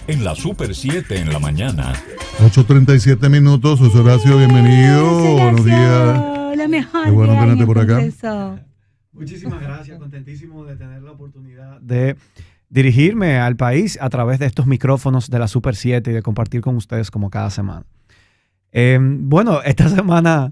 en la Super 7 en la mañana. 8:37 minutos, José Horacio, bienvenido. Buenos días. La mejor. Qué bueno tenerte por acá. Muchísimas gracias, contentísimo de tener la oportunidad de dirigirme al país a través de estos micrófonos de la Super 7 y de compartir con ustedes como cada semana. Bueno, esta semana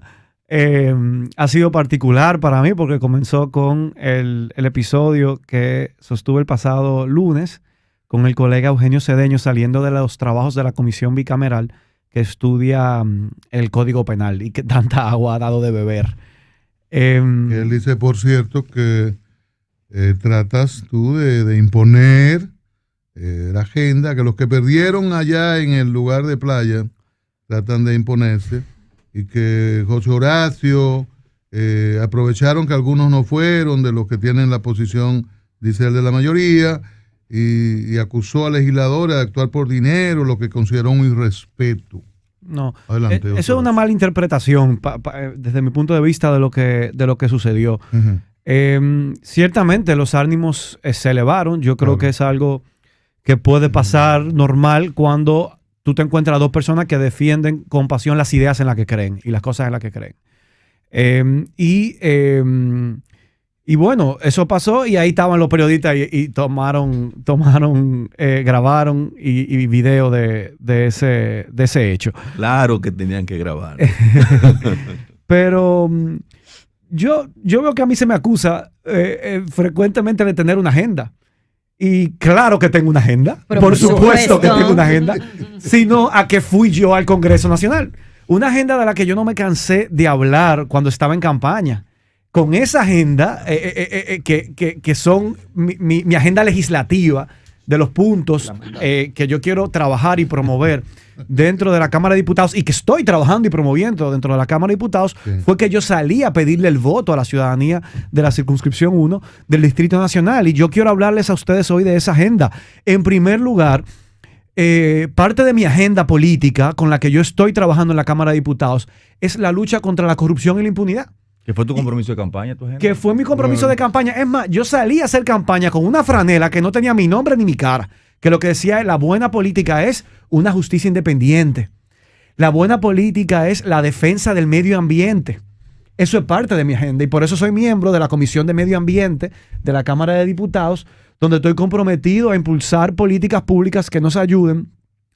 ha sido particular para mí porque comenzó con el episodio que sostuve el pasado lunes con el colega Eugenio Cedeño saliendo de los trabajos de la Comisión Bicameral que estudia el Código Penal y que tanta agua ha dado de beber. Él dice, por cierto, que tratas tú de imponer la agenda, que los que perdieron allá en el lugar de playa tratan de imponerse, y que José Horacio aprovecharon que algunos no fueron, de los que tienen la posición, dice él, de la mayoría, y acusó a legisladores de actuar por dinero, lo que consideró un irrespeto. No, adelante, eso es una mala interpretación desde mi punto de vista de lo que sucedió. Uh-huh. Ciertamente los ánimos se elevaron. Yo creo que es algo que puede pasar normal cuando tú te encuentras a dos personas que defienden con pasión las ideas en las que creen y las cosas en las que creen. Y bueno, eso pasó y ahí estaban los periodistas y grabaron y video de ese hecho. Claro que tenían que grabar. Pero yo veo que a mí se me acusa frecuentemente de tener una agenda. Y claro que tengo una agenda. Pero por supuesto que tengo una agenda. Sino a que fui yo al Congreso Nacional. Una agenda de la que yo no me cansé de hablar cuando estaba en campaña. Con esa agenda, que son mi agenda legislativa de los puntos que yo quiero trabajar y promover dentro de la Cámara de Diputados y que estoy trabajando y promoviendo dentro de la Cámara de Diputados, sí, fue que yo salí a pedirle el voto a la ciudadanía de la circunscripción 1 del Distrito Nacional. Y yo quiero hablarles a ustedes hoy de esa agenda. En primer lugar, parte de mi agenda política con la que yo estoy trabajando en la Cámara de Diputados es la lucha contra la corrupción y la impunidad. ¿Qué fue tu compromiso de campaña, tu agenda? Que fue mi compromiso de campaña. Es más, yo salí a hacer campaña con una franela que no tenía mi nombre ni mi cara. Que lo que decía es: la buena política es una justicia independiente. La buena política es la defensa del medio ambiente. Eso es parte de mi agenda y por eso soy miembro de la Comisión de Medio Ambiente de la Cámara de Diputados, donde estoy comprometido a impulsar políticas públicas que nos ayuden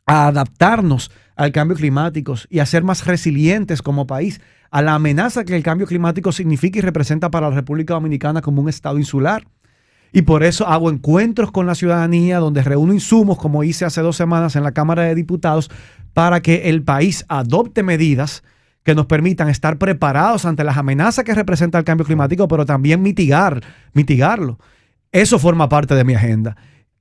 a adaptarnos al cambio climático y a ser más resilientes como país a la amenaza que el cambio climático significa y representa para la República Dominicana como un estado insular. Y por eso hago encuentros con la ciudadanía donde reúno insumos, como hice hace 2 semanas en la Cámara de Diputados, para que el país adopte medidas que nos permitan estar preparados ante las amenazas que representa el cambio climático, pero también mitigarlo. Eso forma parte de mi agenda.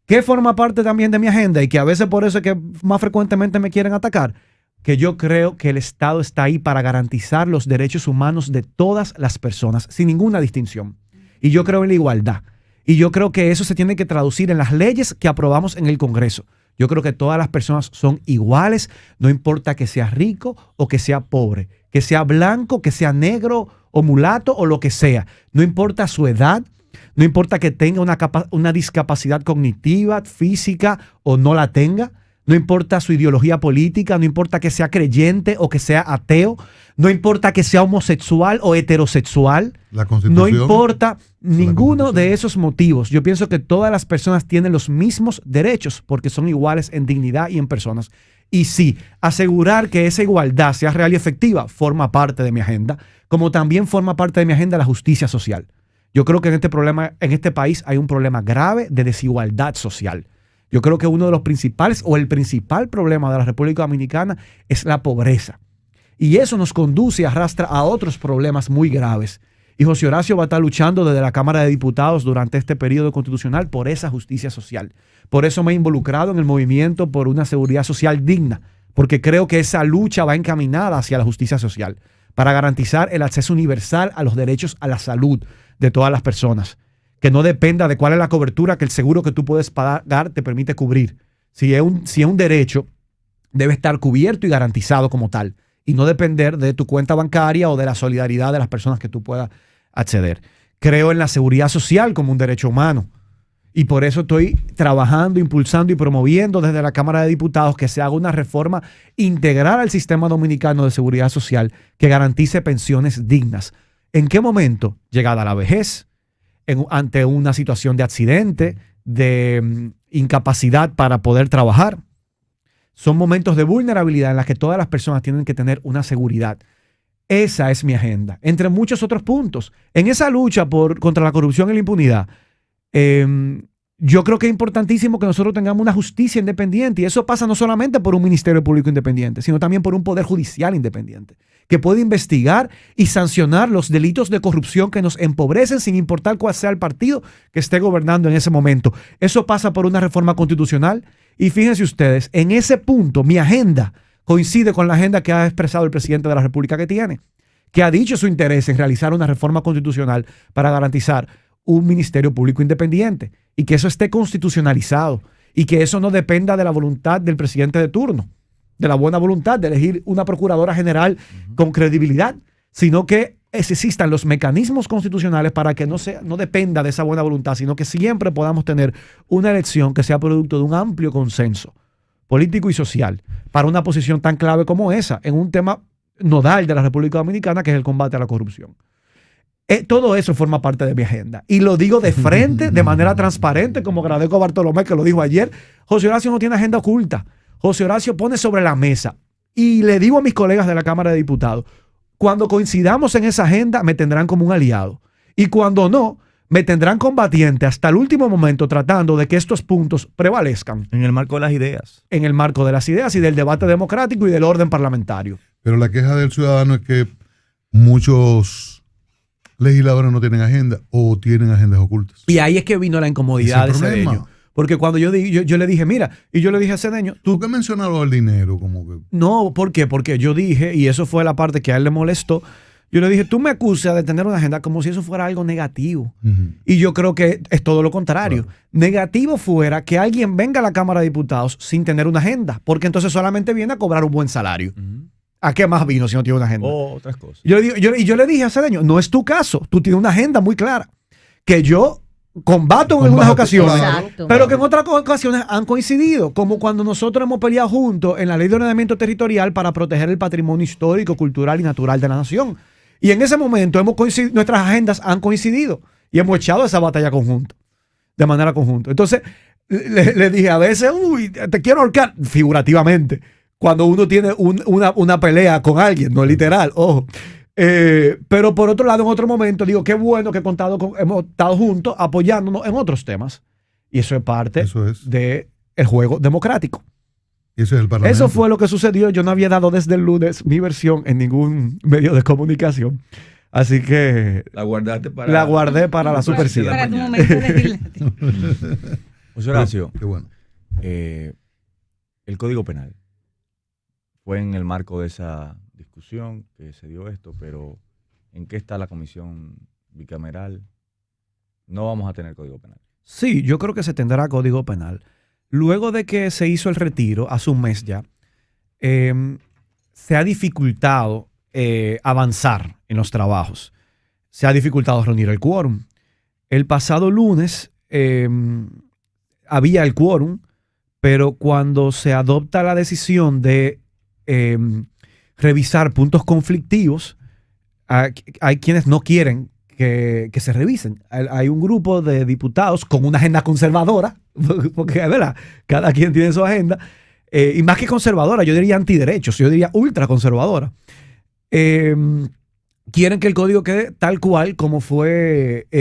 ¿Qué forma parte también de mi agenda? Y que a veces por eso es que más frecuentemente me quieren atacar. Que yo creo que el Estado está ahí para garantizar los derechos humanos de todas las personas, sin ninguna distinción. Y yo creo en la igualdad. Y yo creo que eso se tiene que traducir en las leyes que aprobamos en el Congreso. Yo creo que todas las personas son iguales, no importa que sea rico o que sea pobre, que sea blanco, que sea negro o mulato o lo que sea. No importa su edad, no importa que tenga una discapacidad cognitiva, física o no la tenga. No importa su ideología política, no importa que sea creyente o que sea ateo, no importa que sea homosexual o heterosexual, no importa ninguno de esos motivos. Yo pienso que todas las personas tienen los mismos derechos porque son iguales en dignidad y en personas. Y sí, asegurar que esa igualdad sea real y efectiva forma parte de mi agenda, como también forma parte de mi agenda la justicia social. Yo creo que en este país hay un problema grave de desigualdad social. Yo creo que uno de los principales o el principal problema de la República Dominicana es la pobreza. Y eso nos conduce y arrastra a otros problemas muy graves. Y José Horacio va a estar luchando desde la Cámara de Diputados durante este periodo constitucional por esa justicia social. Por eso me he involucrado en el movimiento por una seguridad social digna, porque creo que esa lucha va encaminada hacia la justicia social, para garantizar el acceso universal a los derechos a la salud de todas las personas. Que no dependa de cuál es la cobertura que el seguro que tú puedes pagar te permite cubrir. Si es un derecho, debe estar cubierto y garantizado como tal, y no depender de tu cuenta bancaria o de la solidaridad de las personas que tú puedas acceder. Creo en la seguridad social como un derecho humano. Y por eso estoy trabajando, impulsando y promoviendo desde la Cámara de Diputados que se haga una reforma integral al sistema dominicano de seguridad social que garantice pensiones dignas. ¿En qué momento? Llegada la vejez, ante una situación de accidente, de incapacidad para poder trabajar. Son momentos de vulnerabilidad en las que todas las personas tienen que tener una seguridad. Esa es mi agenda, entre muchos otros puntos. En esa lucha contra la corrupción y la impunidad, yo creo que es importantísimo que nosotros tengamos una justicia independiente, y eso pasa no solamente por un Ministerio Público independiente, sino también por un Poder Judicial independiente, que puede investigar y sancionar los delitos de corrupción que nos empobrecen sin importar cuál sea el partido que esté gobernando en ese momento. Eso pasa por una reforma constitucional, y fíjense ustedes, en ese punto mi agenda coincide con la agenda que ha expresado el presidente de la República que ha dicho su interés en realizar una reforma constitucional para garantizar un Ministerio Público independiente y que eso esté constitucionalizado y que eso no dependa de la voluntad del presidente de turno, de la buena voluntad de elegir una procuradora general con credibilidad, sino que existan los mecanismos constitucionales para que no dependa de esa buena voluntad, sino que siempre podamos tener una elección que sea producto de un amplio consenso político y social para una posición tan clave como esa en un tema nodal de la República Dominicana, que es el combate a la corrupción. Todo eso forma parte de mi agenda. Y lo digo de frente, de manera transparente, como agradezco a Bartolomé que lo dijo ayer. José Horacio no tiene agenda oculta. José Horacio pone sobre la mesa. Y le digo a mis colegas de la Cámara de Diputados, cuando coincidamos en esa agenda, me tendrán como un aliado. Y cuando no, me tendrán combatiente hasta el último momento tratando de que estos puntos prevalezcan. En el marco de las ideas. En el marco de las ideas y del debate democrático y del orden parlamentario. Pero la queja del ciudadano es que muchos legisladores no tienen agenda o tienen agendas ocultas. Y ahí es que vino la incomodidad de Cedeño. Porque cuando yo le dije, mira, y yo le dije a Cedeño, ¿tú qué mencionabas el dinero? Como que... No, ¿por qué? Porque yo dije, y eso fue la parte que a él le molestó, yo le dije, tú me acusas de tener una agenda como si eso fuera algo negativo. Y yo creo que es todo lo contrario. Claro. Negativo fuera que alguien venga a la Cámara de Diputados sin tener una agenda, porque entonces solamente viene a cobrar un buen salario. ¿A qué más vino si no tiene una agenda? O otras cosas. Yo le dije a Cedeño, no es tu caso, tú tienes una agenda muy clara, que yo combato en algunas ocasiones, Exacto. pero que en otras ocasiones han coincidido, como cuando nosotros hemos peleado juntos en la Ley de Ordenamiento Territorial para proteger el patrimonio histórico, cultural y natural de la nación. Y en ese momento nuestras agendas han coincidido y hemos echado esa batalla de manera conjunta. Entonces, le dije a veces, uy, te quiero ahorcar, figurativamente, cuando uno tiene una pelea con alguien, no literal, ojo. Pero por otro lado, en otro momento, digo, qué bueno que hemos estado juntos apoyándonos en otros temas. Y eso es parte del juego democrático. Ese es el Parlamento. Eso fue lo que sucedió. Yo no había dado desde el lunes mi versión en ningún medio de comunicación. Así que la guardaste para la guardé para la Super 7. Para tu momento de José Horacio, qué bueno. El Código Penal fue en el marco de esa discusión que se dio esto, pero ¿en qué está la comisión bicameral? No vamos a tener Código Penal. Sí, yo creo que se tendrá Código Penal. Luego de que se hizo el retiro, hace un mes ya, se ha dificultado avanzar en los trabajos. Se ha dificultado reunir el quórum. El pasado lunes había el quórum, pero cuando se adopta la decisión de revisar puntos conflictivos, hay quienes no quieren que se revisen. Hay un grupo de diputados con una agenda conservadora, porque ¿verdad? Cada quien tiene su agenda, y más que conservadora, yo diría antiderechos, yo diría ultraconservadora. Quieren que el código quede tal cual como fueron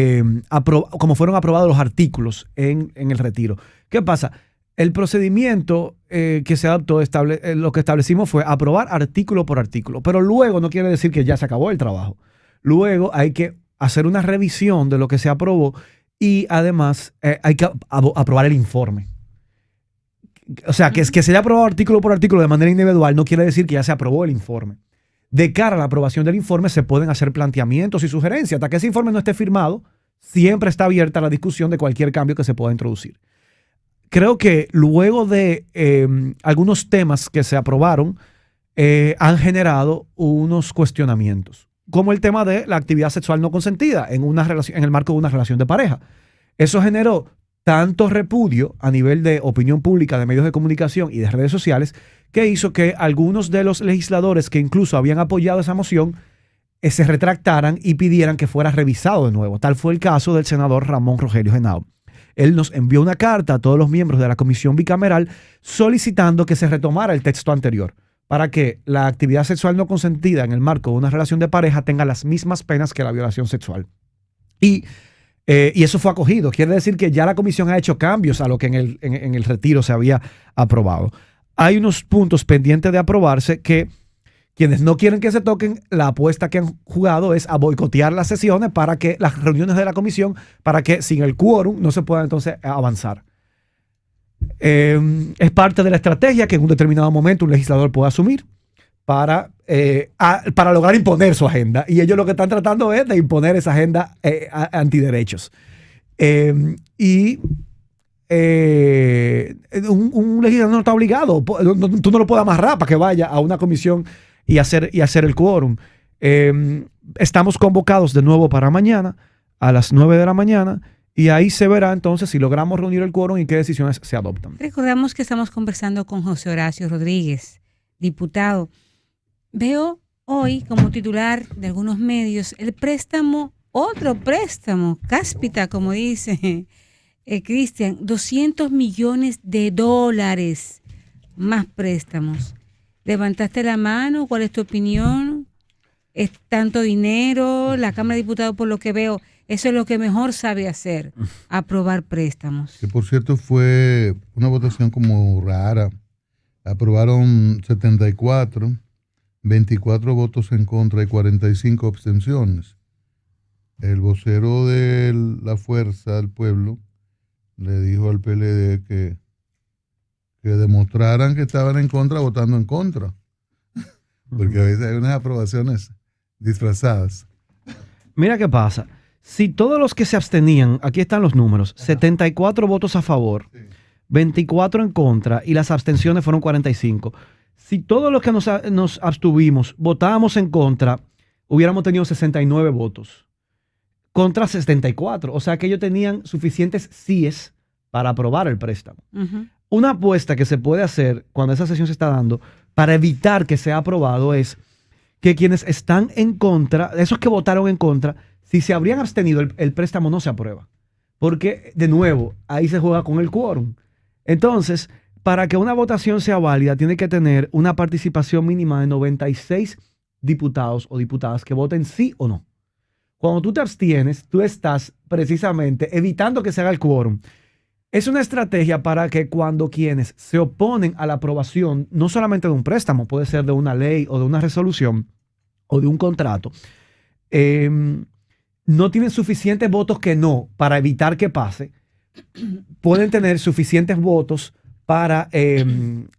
aprobados los artículos en el retiro. ¿Qué pasa? El procedimiento que se adoptó, lo que establecimos fue aprobar artículo por artículo, pero luego no quiere decir que ya se acabó el trabajo. Luego hay que hacer una revisión de lo que se aprobó y además hay que aprobar el informe. O sea, que se haya aprobado artículo por artículo de manera individual no quiere decir que ya se aprobó el informe. De cara a la aprobación del informe se pueden hacer planteamientos y sugerencias. Hasta que ese informe no esté firmado, siempre está abierta la discusión de cualquier cambio que se pueda introducir. Creo que luego de algunos temas que se aprobaron, han generado unos cuestionamientos, como el tema de la actividad sexual no consentida en el marco de una relación de pareja. Eso generó tanto repudio a nivel de opinión pública, de medios de comunicación y de redes sociales, que hizo que algunos de los legisladores que incluso habían apoyado esa moción se retractaran y pidieran que fuera revisado de nuevo. Tal fue el caso del senador Ramón Rogelio Henao. Él nos envió una carta a todos los miembros de la comisión bicameral solicitando que se retomara el texto anterior para que la actividad sexual no consentida en el marco de una relación de pareja tenga las mismas penas que la violación sexual. Y eso fue acogido. Quiere decir que ya la comisión ha hecho cambios a lo que en el retiro se había aprobado. Hay unos puntos pendientes de aprobarse que quienes no quieren que se toquen, la apuesta que han jugado es a boicotear las sesiones para que las reuniones de la comisión, para que sin el quórum no se pueda entonces avanzar. Es parte de la estrategia que en un determinado momento un legislador puede asumir para lograr imponer su agenda. Y ellos lo que están tratando es de imponer esa agenda antiderechos. Un legislador no está obligado. Tú no lo puedes amarrar para que vaya a una comisión y hacer el quórum. Estamos convocados de nuevo para mañana a las 9 de la mañana y ahí se verá entonces si logramos reunir el quórum y qué decisiones se adoptan. Recordamos que estamos conversando con José Horacio Rodríguez, diputado. Veo hoy como titular de algunos medios el préstamo, otro préstamo, cáspita, como dice Cristian, $200 millones más préstamos. ¿Levantaste la mano? ¿Cuál es tu opinión? ¿Es tanto dinero? La Cámara de Diputados, por lo que veo, eso es lo que mejor sabe hacer, aprobar préstamos. Que por cierto fue una votación como rara. Aprobaron 74, 24 votos en contra y 45 abstenciones. El vocero de la Fuerza del Pueblo le dijo al PLD que demostraran que estaban en contra votando en contra. Porque a veces hay unas aprobaciones disfrazadas. Mira qué pasa. Si todos los que se abstenían, aquí están los números, 74 votos a favor, 24 en contra y las abstenciones fueron 45. Si todos los que nos abstuvimos votábamos en contra, hubiéramos tenido 69 votos contra 74. O sea que ellos tenían suficientes síes para aprobar el préstamo. Una apuesta que se puede hacer cuando esa sesión se está dando para evitar que sea aprobado es que quienes están en contra, esos que votaron en contra, si se habrían abstenido, el préstamo no se aprueba. Porque, de nuevo, ahí se juega con el quórum. Entonces, para que una votación sea válida, tiene que tener una participación mínima de 96 diputados o diputadas que voten sí o no. Cuando tú te abstienes, tú estás precisamente evitando que se haga el quórum. Es una estrategia para que cuando quienes se oponen a la aprobación, no solamente de un préstamo, puede ser de una ley o de una resolución o de un contrato, no tienen suficientes votos que no para evitar que pase, pueden tener suficientes votos para eliminar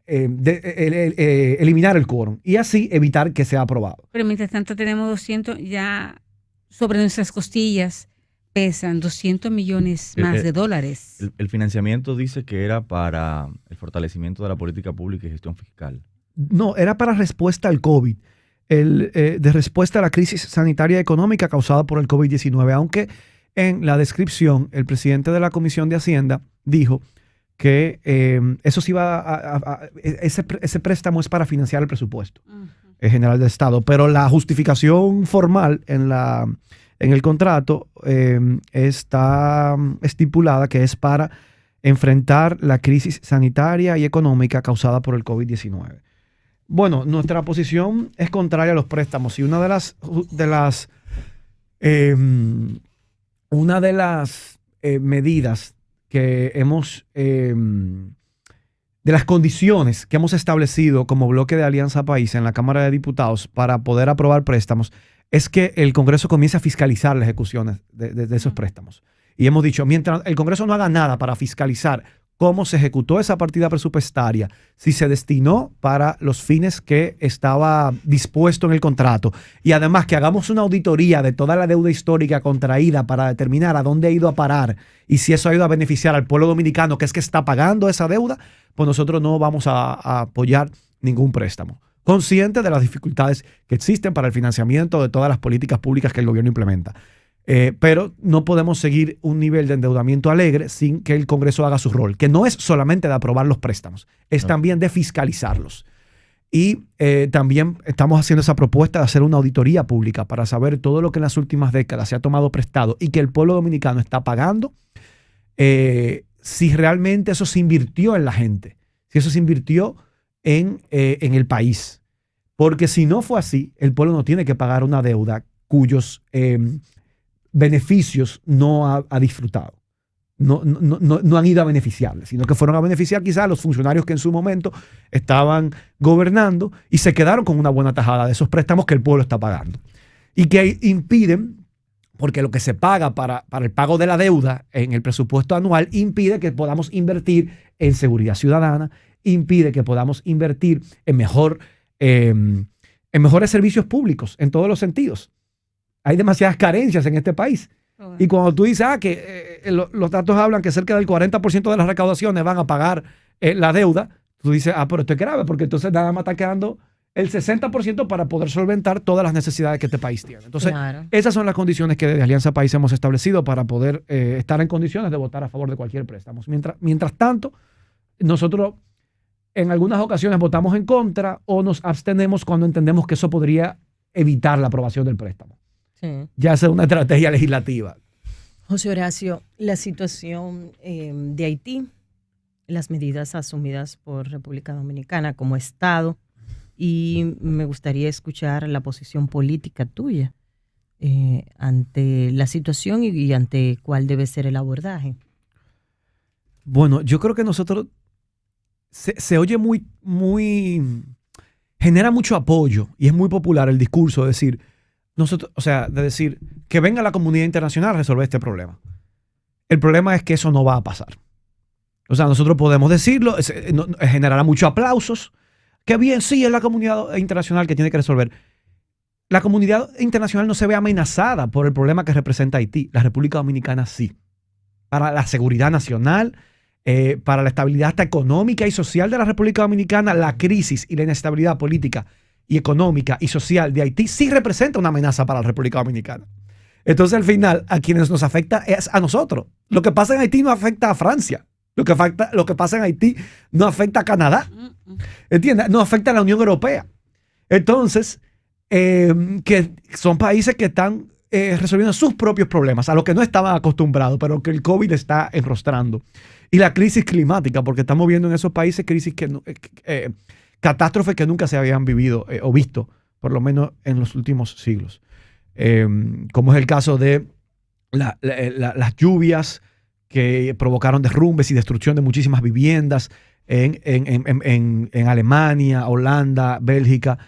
el quórum y así evitar que sea aprobado. Pero mientras tanto tenemos 200 ya sobre nuestras costillas. Pesan $200 millones más de dólares. El financiamiento dice que era para el fortalecimiento de la política pública y gestión fiscal. No, era para respuesta al COVID, de respuesta a la crisis sanitaria y económica causada por el COVID-19, aunque en la descripción el presidente de la Comisión de Hacienda dijo que eso sí ese préstamo es para financiar el presupuesto general del Estado, pero la justificación formal en el contrato está estipulada que es para enfrentar la crisis sanitaria y económica causada por el COVID-19. Bueno, nuestra posición es contraria a los préstamos y una de las medidas que hemos, de las condiciones que hemos establecido como bloque de Alianza País en la Cámara de Diputados para poder aprobar préstamos es que el Congreso comience a fiscalizar las ejecuciones de esos préstamos. Y hemos dicho, mientras el Congreso no haga nada para fiscalizar cómo se ejecutó esa partida presupuestaria, si se destinó para los fines que estaba dispuesto en el contrato, y además que hagamos una auditoría de toda la deuda histórica contraída para determinar a dónde ha ido a parar y si eso ha ido a beneficiar al pueblo dominicano, que es que está pagando esa deuda, pues nosotros no vamos a apoyar ningún préstamo. Consciente de las dificultades que existen para el financiamiento de todas las políticas públicas que el gobierno implementa. Pero no podemos seguir un nivel de endeudamiento alegre sin que el Congreso haga su rol, que no es solamente de aprobar los préstamos, es también de fiscalizarlos. Y también estamos haciendo esa propuesta de hacer una auditoría pública para saber todo lo que en las últimas décadas se ha tomado prestado y que el pueblo dominicano está pagando, si realmente eso se invirtió en la gente, si eso se invirtió en el país. Porque si no fue así, el pueblo no tiene que pagar una deuda cuyos beneficios no ha disfrutado. No han ido a beneficiarle, sino que fueron a beneficiar quizás a los funcionarios que en su momento estaban gobernando y se quedaron con una buena tajada de esos préstamos que el pueblo está pagando. Y que impiden, porque lo que se paga para el pago de la deuda en el presupuesto anual impide que podamos invertir en seguridad ciudadana, impide que podamos invertir en mejores servicios públicos en todos los sentidos. Hay demasiadas carencias en este país. Y cuando tú dices que los datos hablan que cerca del 40% de las recaudaciones van a pagar la deuda, tú dices, pero esto es grave, porque entonces nada más está quedando el 60% para poder solventar todas las necesidades que este país tiene. Entonces, esas son las condiciones que desde Alianza País hemos establecido para poder estar en condiciones de votar a favor de cualquier préstamo. Mientras tanto, nosotros en algunas ocasiones votamos en contra o nos abstenemos cuando entendemos que eso podría evitar la aprobación del préstamo. Sí. Ya sea una estrategia legislativa. José Horacio, la situación de Haití, las medidas asumidas por República Dominicana como Estado, y me gustaría escuchar la posición política tuya ante la situación y ante cuál debe ser el abordaje. Bueno, yo creo que nosotros se oye genera mucho apoyo y es muy popular el discurso de decir, de decir que venga la comunidad internacional a resolver este problema. El problema es que eso no va a pasar. O sea, nosotros podemos decirlo, generará muchos aplausos. Que bien, sí, es la comunidad internacional que tiene que resolver. La comunidad internacional no se ve amenazada por el problema que representa Haití. La República Dominicana sí. Para la seguridad nacional, para la estabilidad hasta económica y social de la República Dominicana, la crisis y la inestabilidad política y económica y social de Haití sí representa una amenaza para la República Dominicana. Entonces, al final, a quienes nos afecta es a nosotros. Lo que pasa en Haití no afecta a Francia. Lo que pasa en Haití no afecta a Canadá. ¿Entiendes? No afecta a la Unión Europea. Entonces, que son países que están resolviendo sus propios problemas, a lo que no estaban acostumbrados, pero que el COVID está enrostrando. Y la crisis climática, porque estamos viendo en esos países crisis catástrofes que nunca se habían vivido o visto, por lo menos en los últimos siglos. Como es el caso de las lluvias que provocaron derrumbes y destrucción de muchísimas viviendas en Alemania, Holanda, Bélgica,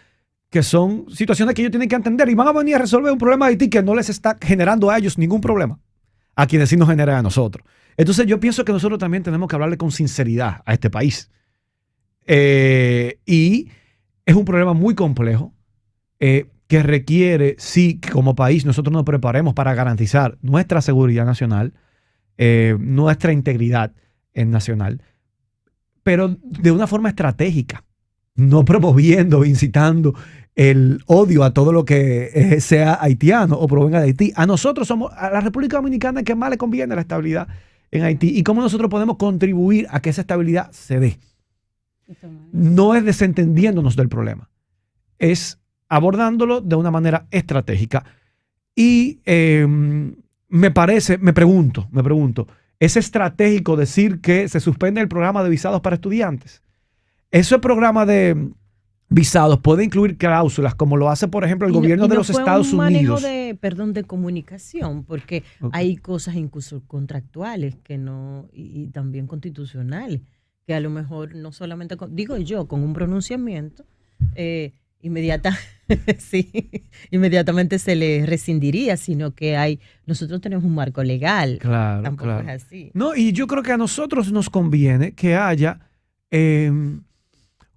que son situaciones que ellos tienen que entender y van a venir a resolver un problema de Haití que no les está generando a ellos ningún problema, a quienes sí nos genera a nosotros. Entonces yo pienso que nosotros también tenemos que hablarle con sinceridad a este país. Y es un problema muy complejo que requiere, sí, que como país nosotros nos preparemos para garantizar nuestra seguridad nacional, nuestra integridad nacional, pero de una forma estratégica, no promoviendo, incitando el odio a todo lo que sea haitiano o provenga de Haití. A nosotros a la República Dominicana que más le conviene la estabilidad en Haití y cómo nosotros podemos contribuir a que esa estabilidad se dé. No es desentendiéndonos del problema, es abordándolo de una manera estratégica. Y me pregunto, ¿es estratégico decir que se suspende el programa de visados para estudiantes? Ese programa de visados puede incluir cláusulas como lo hace, por ejemplo, el gobierno de los Estados Unidos. Manejo de comunicación, porque hay cosas incluso contractuales que no, y también constitucionales, que a lo mejor no solamente, con un pronunciamiento, inmediatamente se le rescindiría, sino que nosotros tenemos un marco legal. Claro, tampoco claro. Es así. No, y yo creo que a nosotros nos conviene que haya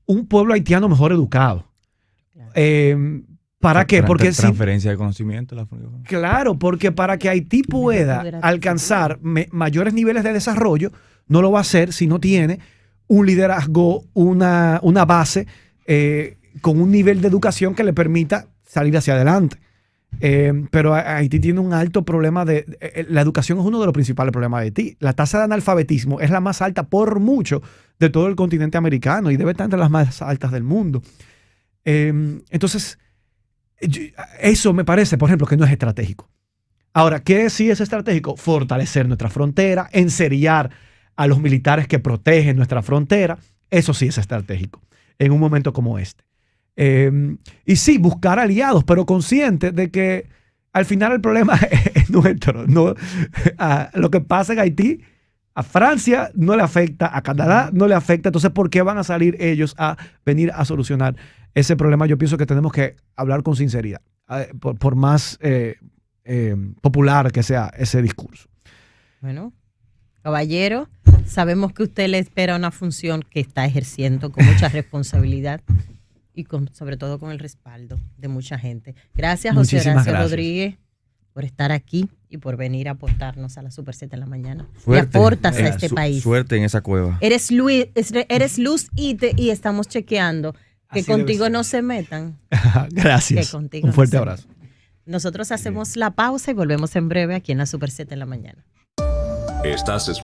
un pueblo haitiano mejor educado. Claro. ¿Para qué? Porque transferencia de conocimiento. Claro, porque para que Haití pueda alcanzar mayores niveles de desarrollo, no lo va a hacer si no tiene un liderazgo, una base con un nivel de educación que le permita salir hacia adelante. Pero Haití tiene un alto problema la educación es uno de los principales problemas de Haití. La tasa de analfabetismo es la más alta por mucho de todo el continente americano y debe estar entre las más altas del mundo. Entonces, eso me parece, por ejemplo, que no es estratégico. Ahora, ¿qué sí es estratégico? Fortalecer nuestra frontera, enseriar a los militares que protegen nuestra frontera. Eso sí es estratégico en un momento como este. Y sí, buscar aliados, pero consciente de que al final el problema es nuestro. No, lo que pasa en Haití, a Francia no le afecta, a Canadá no le afecta. Entonces, ¿por qué van a salir ellos a venir a solucionar ese problema? Yo pienso que tenemos que hablar con sinceridad, por más popular que sea ese discurso. Bueno, caballero, sabemos que usted le espera una función que está ejerciendo con mucha responsabilidad y sobre todo con el respaldo de mucha gente. Gracias, José Horacio Rodríguez, por estar aquí y por venir a aportarnos a la Super 7 en la mañana. Suerte, y aportas a este país. Suerte en esa cueva. Eres luz y estamos chequeando que Así contigo no se metan. Gracias. Que contigo Un fuerte no abrazo. Nosotros hacemos la pausa y volvemos en breve aquí en la Super 7 en la mañana. Estás